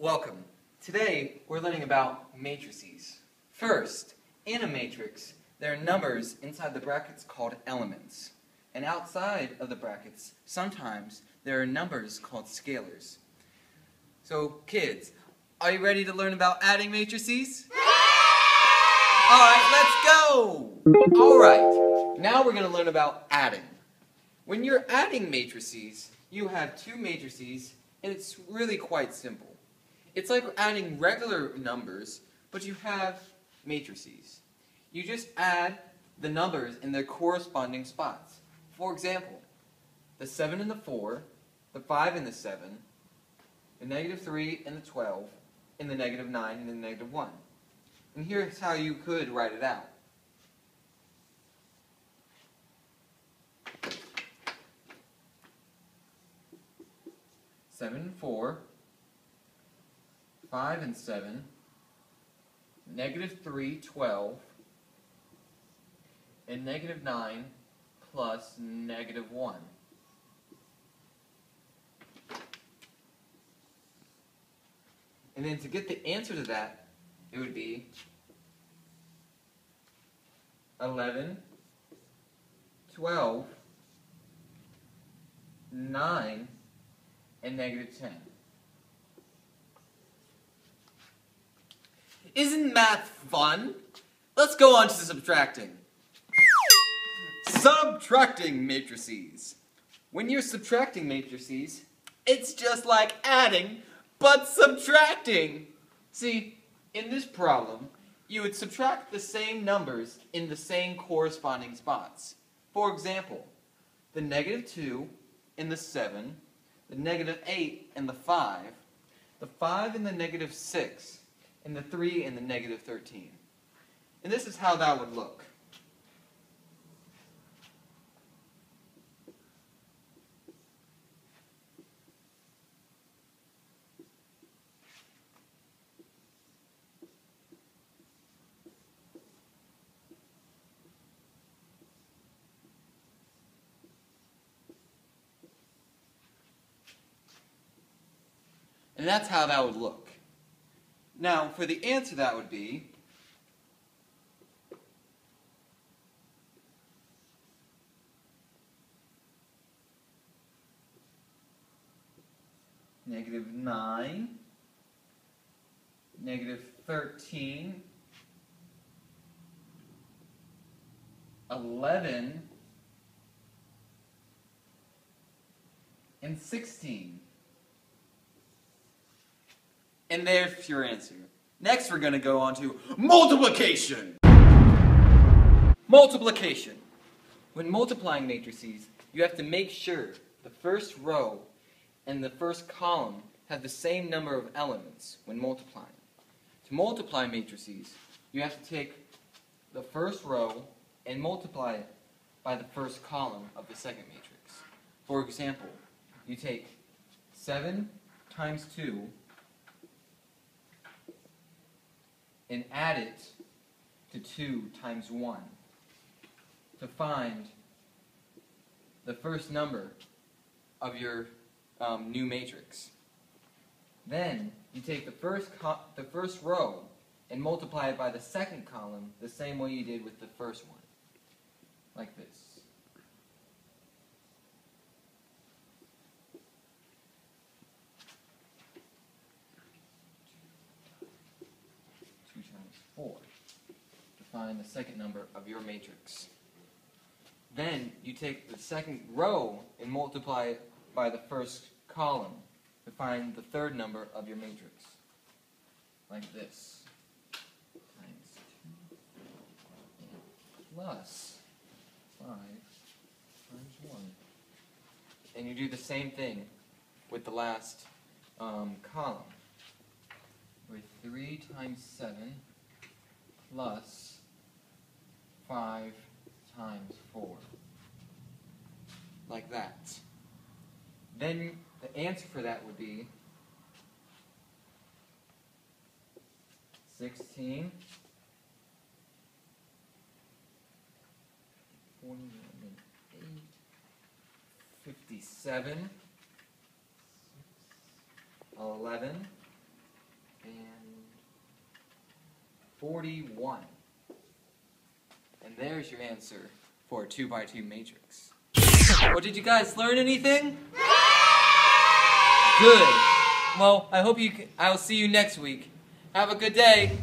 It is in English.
Welcome. Today we're learning about matrices. First, in a matrix, there are numbers inside the brackets called elements. And outside of the brackets, sometimes there are numbers called scalars. So, kids, are you ready to learn about adding matrices? Alright, let's go! Alright, now we're going to learn about adding. When you're adding matrices, you have two matrices, and it's really quite simple. It's like adding regular numbers, but you have matrices. You just add the numbers in their corresponding spots. For example, the 7 and the 4, the 5 and the 7, the -3 and the 12, and the -9 and the -1. And here's how you could write it out. Seven and 4, 5 and 7, -3, 12, and -9 plus -1. And then to get the answer to that, it would be 11, 12, 9, and -10. Isn't math fun? Let's go on to subtracting. Subtracting matrices. When you're subtracting matrices, it's just like adding, but subtracting. See, in this problem, you would subtract the same numbers in the same corresponding spots. For example, the -2 and the 7, the -8 and the 5 and the -6, and the 3 and the -13. And this is how that would look. And that's how that would look. Now, for the answer, that would be -9, -13, 11, and 16. And there's your answer. Next we're going to go on to multiplication. Multiplication. When multiplying matrices, you have to make sure the first row and the first column have the same number of elements when multiplying. To multiply matrices, you have to take the first row and multiply it by the first column of the second matrix. For example, you take 7 times 2 and add it to 2 times 1 to find the first number of your new matrix. Then you take the first row and multiply it by the second column the same way you did with the first one, like this. To find the second number of your matrix. Then you take the second row and multiply it by the first column to find the third number of your matrix, like this. Times 2 plus 5 times 1. And you do the same thing with the last column, with 3 times 7 plus 5 times 4. Like that. Then the answer for that would be 16, 41, 8, 57, 11, and 41. And there's your answer for a 2x2 matrix. Well, did you guys learn anything? Good. Well, I hope I'll see you next week. Have a good day.